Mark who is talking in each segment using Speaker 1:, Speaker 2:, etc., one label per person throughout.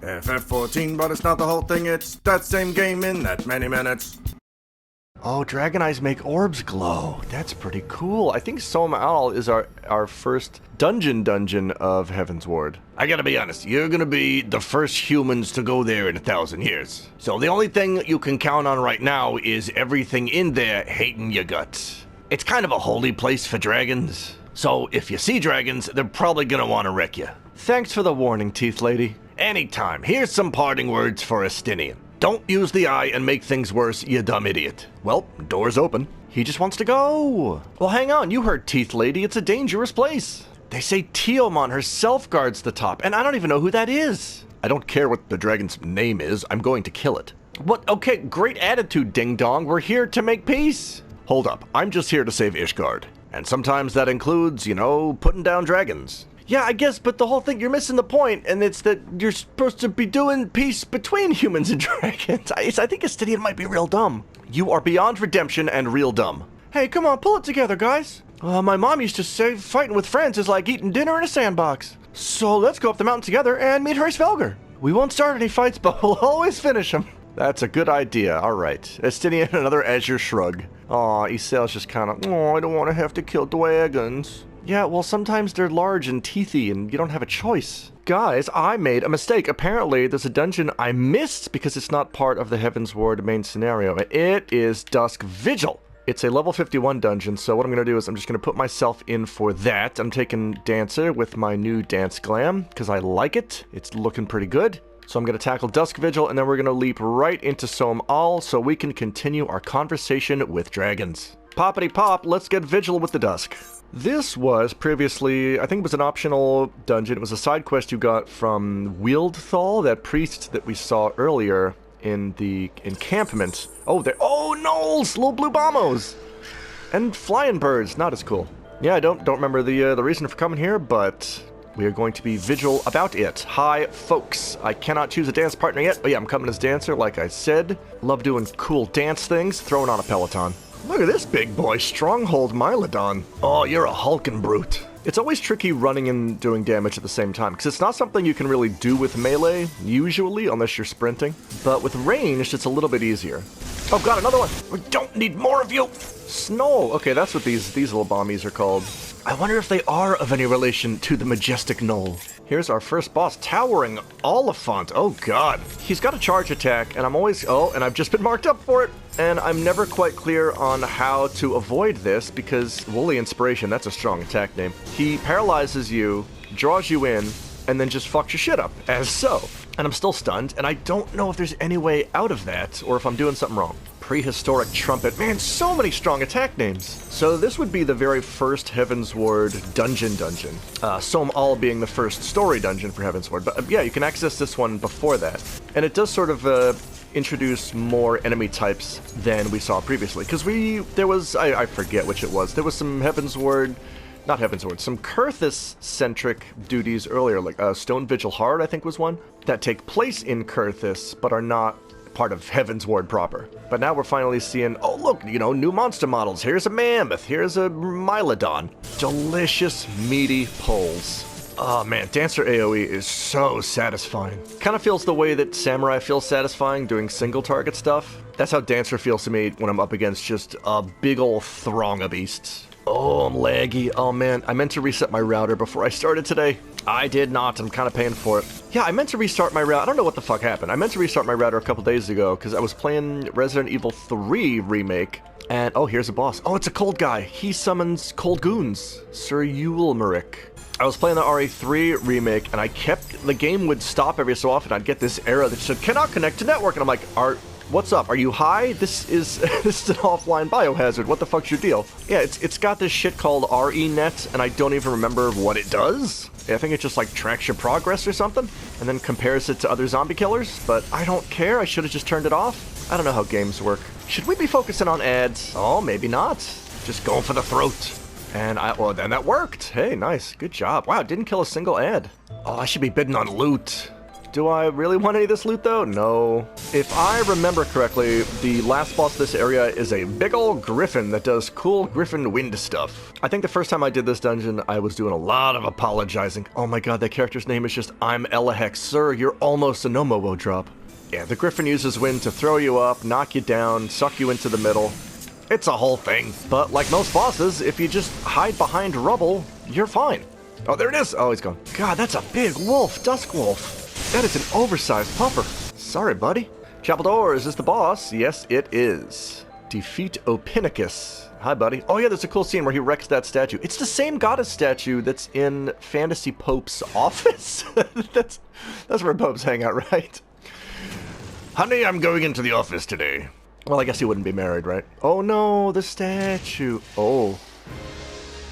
Speaker 1: FF14, but it's not the whole thing, it's that same game in that many minutes.
Speaker 2: Oh, dragon eyes make orbs glow. That's pretty cool. I think Somal is our first dungeon of Heaven's Ward. I gotta be honest, you're gonna be the first humans to go there in 1,000 years. So the only thing you can count on right now is everything in there hating your guts. It's kind of a holy place for dragons. So if you see dragons, they're probably gonna want to wreck you. Thanks for the warning, Teeth Lady. Anytime. Here's some parting words for Estinian. Don't use the eye and make things worse, you dumb idiot. Well, door's open. He just wants to go. Well, hang on. You heard Teeth Lady. It's a dangerous place. They say Tiomon herself guards the top, and I don't even know who that is. I don't care what the dragon's name is. I'm going to kill it. What? Okay, great attitude, Ding Dong. We're here to make peace. Hold up. I'm just here to save Ishgard. And sometimes that includes, you know, putting down dragons. Yeah, I guess, but the whole thing, you're missing the point, and it's that you're supposed to be doing peace between humans and dragons. I think Estinian might be real dumb. You are beyond redemption and real dumb. Hey, come on, pull it together, guys. My mom used to say fighting with friends is like eating dinner in a sandbox. So let's go up the mountain together and meet Svelger. We won't start any fights, but we'll always finish them. That's a good idea. All right. Estinian, another Azure shrug. Aw, Isel's just kind of, I don't want to have to kill dragons. Yeah, well, sometimes they're large and teethy, and you don't have a choice. Guys, I made a mistake. Apparently, there's a dungeon I missed because it's not part of the Heaven's Ward main scenario. It is Dusk Vigil. It's a level 51 dungeon, so what I'm going to do is I'm just going to put myself in for that. I'm taking Dancer with my new Dance Glam, because I like it. It's looking pretty good. So I'm going to tackle Dusk Vigil, and then we're going to leap right into Somal so we can continue our conversation with dragons. Poppity pop, let's get Vigil with the Dusk. This was previously, I think it was an optional dungeon. It was a side quest you got from Wieldthal, that priest that we saw earlier in the encampment. Oh, gnolls! Little blue bombos! And flying birds, not as cool. Yeah, I don't remember the reason for coming here, but we are going to be Vigil about it. Hi, folks. I cannot choose a dance partner yet, but yeah, I'm coming as Dancer, like I said. Love doing cool dance things, throwing on a Peloton. Look at this big boy, Stronghold Mylodon. Oh, you're a hulking brute. It's always tricky running and doing damage at the same time, because it's not something you can really do with melee, usually, unless you're sprinting. But with ranged, it's a little bit easier. Oh god, another one! We don't need more of you! Snow! Okay, that's what these little bombies are called. I wonder if they are of any relation to the majestic gnoll. Here's our first boss, Towering Oliphant. Oh god. He's got a charge attack, and and I've just been marked up for it. And I'm never quite clear on how to avoid this, because Woolly Inspiration, that's a strong attack name. He paralyzes you, draws you in, and then just fucks your shit up, as so. And I'm still stunned, and I don't know if there's any way out of that, or if I'm doing something wrong. Prehistoric Trumpet. Man, so many strong attack names. So this would be the very first Heaven's Ward dungeon. Somal being the first story dungeon for Heaven's Ward. But yeah, you can access this one before that. And it does sort of introduce more enemy types than we saw previously. Because I forget which it was. There was some some Kurthus-centric duties earlier, like Stone Vigil Hard, I think was one, that take place in Kurthus, but are not part of Heaven's Ward proper. But now we're finally seeing, oh look, new monster models. Here's a mammoth, here's a Mylodon. Delicious, meaty pulls. Oh man, Dancer AoE is so satisfying. Kind of feels the way that Samurai feels satisfying doing single target stuff. That's how Dancer feels to me when I'm up against just a big ol' throng of beasts. Oh, I'm laggy. Oh man, I meant to reset my router before I started today. I did not. I'm kind of paying for it. Yeah, I meant to restart my router. I don't know what the fuck happened. I meant to restart my router a couple days ago because I was playing Resident Evil 3 Remake. And, oh, here's a boss. Oh, it's a cold guy. He summons cold goons. Sir Yulmeric. I was playing the RE3 Remake, and the game would stop every so often. I'd get this error that said, cannot connect to network. And I'm like, what's up? Are you high? This is an offline biohazard. What the fuck's your deal? Yeah, it's got this shit called RENet, and I don't even remember what it does. I think it just like tracks your progress or something, and then compares it to other zombie killers, but I don't care. I should have just turned it off. I don't know how games work. Should we be focusing on ads? Oh, maybe not. Just going for the throat. And then that worked. Hey, nice. Good job. Wow, didn't kill a single ad. Oh, I should be bidding on loot. Do I really want any of this loot, though? No. If I remember correctly, the last boss of this area is a big old griffin that does cool griffin wind stuff. I think the first time I did this dungeon, I was doing a lot of apologizing. Oh my god, that character's name is just I'm Elahex. Sir, you're almost a no-mo drop. Yeah, the griffin uses wind to throw you up, knock you down, suck you into the middle. It's a whole thing. But like most bosses, if you just hide behind rubble, you're fine. Oh, there it is! Oh, he's gone. God, that's a big wolf, dusk wolf. That is an oversized puffer. Sorry, buddy. Chapel door, is this the boss? Yes, it is. Defeat Opinicus. Hi, buddy. Oh yeah, there's a cool scene where he wrecks that statue. It's the same goddess statue that's in Fantasy Pope's office. that's where popes hang out, right? Honey, I'm going into the office today. Well, I guess he wouldn't be married, right? Oh no, the statue. Oh.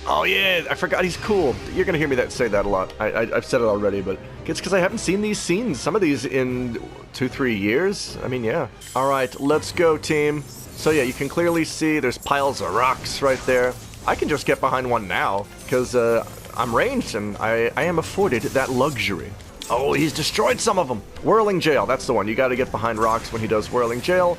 Speaker 2: Oh yeah, I forgot he's cool. You're gonna hear me say that a lot. I've said it already, but it's because I haven't seen these scenes. Some of these in 2-3 years. I mean, yeah. All right, let's go, team. So yeah, you can clearly see there's piles of rocks right there. I can just get behind one now because I'm ranged and I am afforded that luxury. Oh, he's destroyed some of them. Whirling Jail, that's the one. You got to get behind rocks when he does Whirling Jail.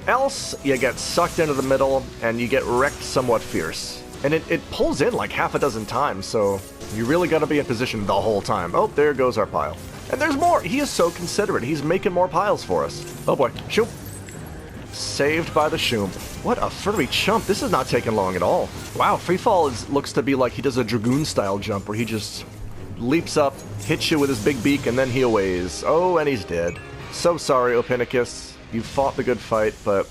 Speaker 2: Else, you get sucked into the middle and you get wrecked somewhat fierce. And it pulls in like half a dozen times, so you really got to be in position the whole time. Oh, there goes our pile. And there's more. He is so considerate. He's making more piles for us. Oh boy. Shoop. Saved by the shoom. What a furry chump. This is not taking long at all. Wow, Freefall looks to be like he does a Dragoon-style jump where he just leaps up, hits you with his big beak, and then he aways. Oh, and he's dead. So sorry, Opinicus. You fought the good fight, but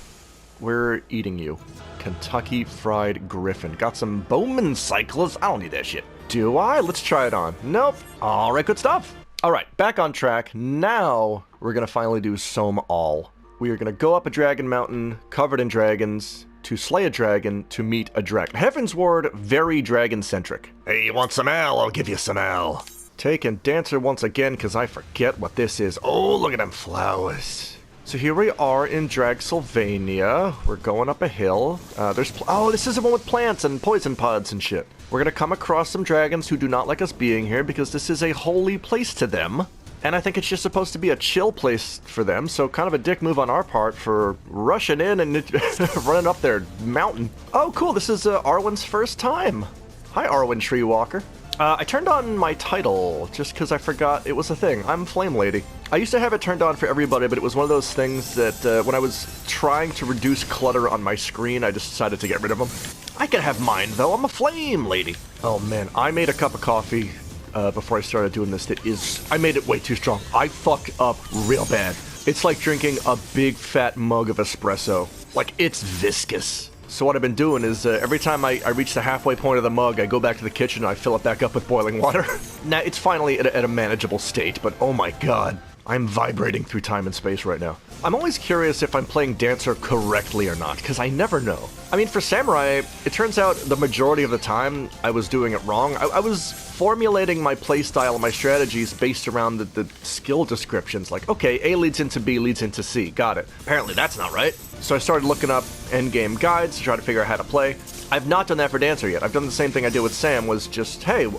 Speaker 2: we're eating you. Kentucky Fried Griffin. Got some Bowman Cyclists. I don't need that shit. Do I? Let's try it on. Nope. Alright, good stuff. Alright, back on track. Now, we're gonna finally do Sohm Al. We are gonna go up a dragon mountain, covered in dragons, to slay a dragon, to meet a dragon. Heavensward, very dragon-centric. Hey, you want some ale? I'll give you some ale. Taking Dancer once again, because I forget what this is. Oh, look at them flowers. So here we are in Dragsylvania. We're going up a hill. Oh, this is the one with plants and poison pods and shit. We're gonna come across some dragons who do not like us being here because this is a holy place to them. And I think it's just supposed to be a chill place for them, so kind of a dick move on our part for rushing in and running up their mountain. Oh, cool, this is Arwen's first time. Hi, Arwen Treewalker. I turned on my title just because I forgot it was a thing. I'm Flame Lady. I used to have it turned on for everybody, but it was one of those things that when I was trying to reduce clutter on my screen, I just decided to get rid of them. I can have mine, though. I'm a Flame Lady. Oh, man. I made a cup of coffee before I started doing this. I made it way too strong. I fucked up real bad. It's like drinking a big fat mug of espresso. Like, it's viscous. So what I've been doing is every time I reach the halfway point of the mug, I go back to the kitchen and I fill it back up with boiling water. Now, it's finally at a manageable state, but oh my god. I'm vibrating through time and space right now. I'm always curious if I'm playing Dancer correctly or not, because I never know. I mean, for Samurai, it turns out the majority of the time I was doing it wrong. I was formulating my playstyle and my strategies based around the skill descriptions. Like, okay, A leads into B, leads into C. Got it. Apparently that's not right. So I started looking up endgame guides to try to figure out how to play. I've not done that for Dancer yet. I've done the same thing I did with Sam, was just, hey,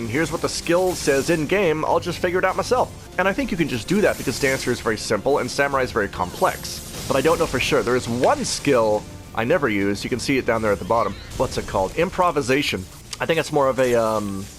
Speaker 2: here's what the skill says in-game, I'll just figure it out myself. And I think you can just do that because Dancer is very simple and Samurai is very complex. But I don't know for sure. There is one skill I never use. You can see it down there at the bottom. What's it called? Improvisation. I think it's more of a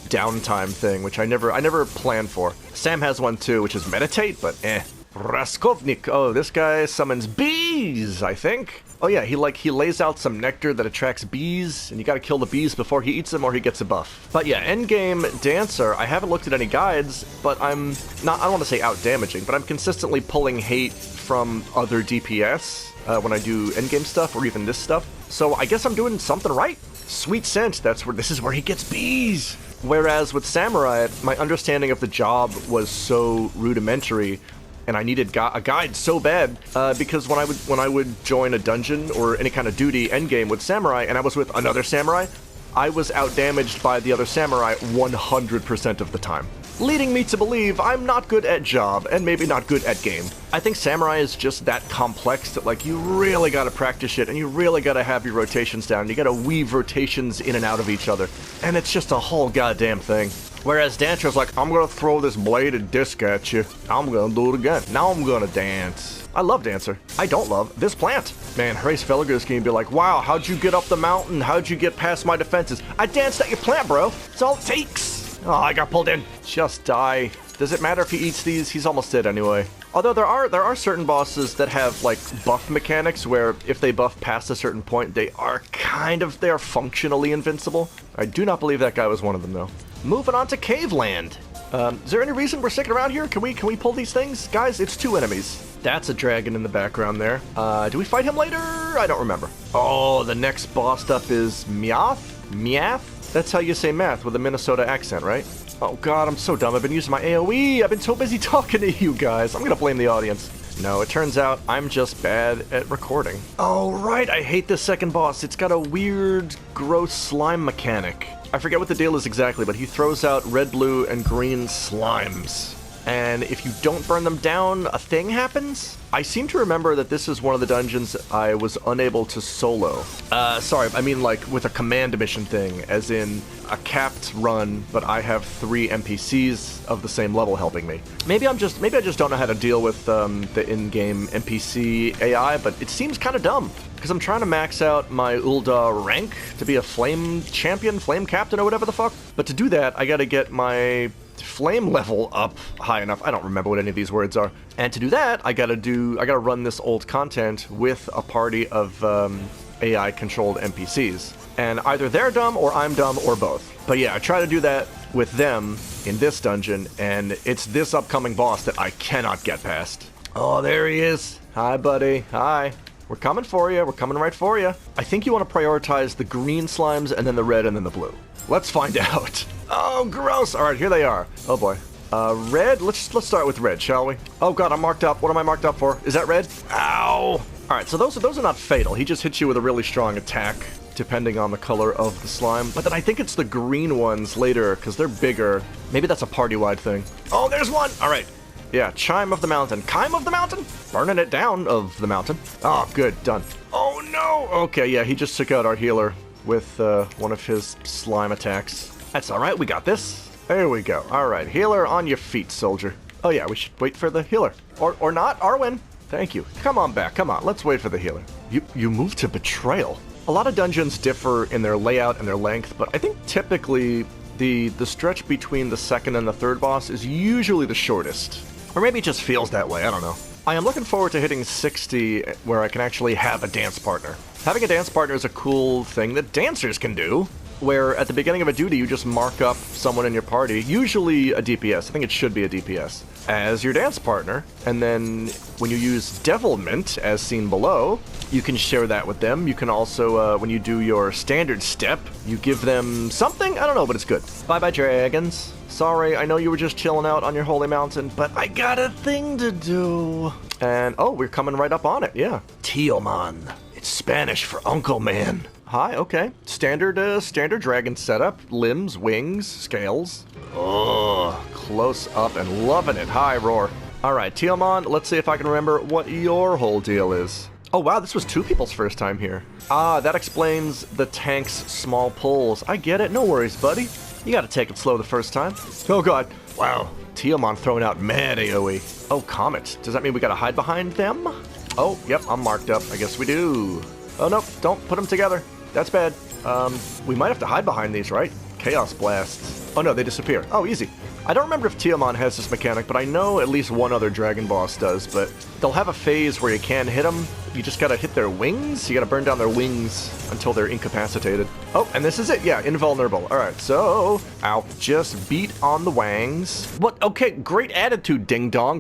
Speaker 2: downtime thing, which I never planned for. Sam has one too, which is meditate, but eh. Raskovnik. Oh, this guy summons bees, I think. Oh yeah, he lays out some nectar that attracts bees, and you gotta kill the bees before he eats them or he gets a buff. But yeah, endgame Dancer, I haven't looked at any guides, but I'm not, I don't want to say out damaging, but I'm consistently pulling hate from other DPS when I do endgame stuff or even this stuff. So I guess I'm doing something right. Sweet Scent, this is where he gets bees. Whereas with Samurai, my understanding of the job was so rudimentary, and I needed a guide so bad because when I would join a dungeon or any kind of duty endgame with Samurai, and I was with another Samurai, I was outdamaged by the other Samurai 100% of the time. leading me to believe I'm not good at job and maybe not good at game. I think Samurai is just that complex that, like, you really gotta practice it and you really gotta have your rotations down. You gotta weave rotations in and out of each other, and it's just a whole goddamn thing. Whereas Dancer's like, I'm gonna throw this bladed disc at you. I'm gonna do it again. Now I'm gonna dance. I love Dancer. I don't love this plant. Man, Race Felger's gonna be like, wow, how'd you get up the mountain? How'd you get past my defenses? I danced at your plant, bro. That's all it takes. Oh, I got pulled in. Just die. Does it matter if he eats these? He's almost dead anyway. Although there are certain bosses that have, like, buff mechanics where if they buff past a certain point, they are functionally invincible. I do not believe that guy was one of them, though. Moving on to Caveland. Is there any reason we're sticking around here? Can we pull these things? Guys, it's 2 enemies. That's a dragon in the background there. Do we fight him later? I don't remember. Oh, the next boss up is Meowth? Meowth? That's how you say math with a Minnesota accent, right? Oh god, I'm so dumb. I've been using my AoE. I've been so busy talking to you guys. I'm gonna blame the audience. No, it turns out I'm just bad at recording. Oh, right, I hate this second boss. It's got a weird, gross slime mechanic. I forget what the deal is exactly, but he throws out red, blue, and green slimes. And if you don't burn them down, a thing happens? I seem to remember that this is one of the dungeons I was unable to solo. Sorry, I mean like with a command mission thing, as in a capped run, but I have 3 NPCs of the same level helping me. Maybe I just don't know how to deal with the in-game NPC AI, but it seems kind of dumb. Because I'm trying to max out my Ulda rank to be a flame champion, flame captain, or whatever the fuck. But to do that, I gotta get my flame level up high enough. I don't remember what any of these words are. And to do that, I gotta run this old content with a party of AI-controlled NPCs. And either they're dumb, or I'm dumb, or both. But yeah, I try to do that with them in this dungeon, and it's this upcoming boss that I cannot get past. Oh, there he is. Hi, buddy. Hi. We're coming for you. We're coming right for you. I think you want to prioritize the green slimes and then the red and then the blue. Let's find out. Oh, gross. All right, here they are. Oh, boy. Red? Let's start with red, shall we? Oh, God, I'm marked up. What am I marked up for? Is that red? Ow. All right, so those are not fatal. He just hits you with a really strong attack, depending on the color of the slime. But then I think it's the green ones later, because they're bigger. Maybe that's a party-wide thing. Oh, there's one. All right. Yeah, Chime of the Mountain. Chime of the Mountain? Burning it down of the mountain. Oh, good. Done. Oh, no. Okay, yeah, he just took out our healer with one of his slime attacks. That's all right. We got this. There we go. All right, healer on your feet, soldier. Oh, yeah, we should wait for the healer. Or not. Arwen. Thank you. Come on back. Come on. Let's wait for the healer. You moved to Betrayal. A lot of dungeons differ in their layout and their length, but I think typically the stretch between the second and the third boss is usually the shortest. Or maybe it just feels that way, I don't know. I am looking forward to hitting 60 where I can actually have a dance partner. Having a dance partner is a cool thing that dancers can do, where at the beginning of a duty you just mark up someone in your party, usually a DPS, I think it should be a DPS, as your dance partner, and then when you use Devilment, as seen below, you can share that with them. You can also, when you do your standard step, you give them something? I don't know, but it's good. Bye-bye, dragons. Sorry, I know you were just chilling out on your holy mountain, but I got a thing to do. And, oh, we're coming right up on it, yeah. Tioman. It's Spanish for Uncle Man. Hi, okay. Standard dragon setup. Limbs, wings, scales. Oh, close up and loving it. Hi, Roar. All right, Tioman, let's see if I can remember what your whole deal is. Oh, wow, this was 2 people's first time here. Ah, that explains the tank's small pulls. I get it. No worries, buddy. You gotta take it slow the first time. Oh, God. Wow. Tioman throwing out mad AoE. Oh, Comet. Does that mean we gotta hide behind them? Oh, yep, I'm marked up. I guess we do. Oh, nope. Don't put them together. That's bad. We might have to hide behind these, right? Chaos Blast. Oh, no, they disappear. Oh, easy. I don't remember if Tioman has this mechanic, but I know at least one other dragon boss does, but they'll have a phase where you can hit them. You just gotta hit their wings. You gotta burn down their wings until they're incapacitated. Oh, and this is it. Yeah, invulnerable. All right, so, ow, just beat on the wangs. What? Okay, great attitude, ding dong.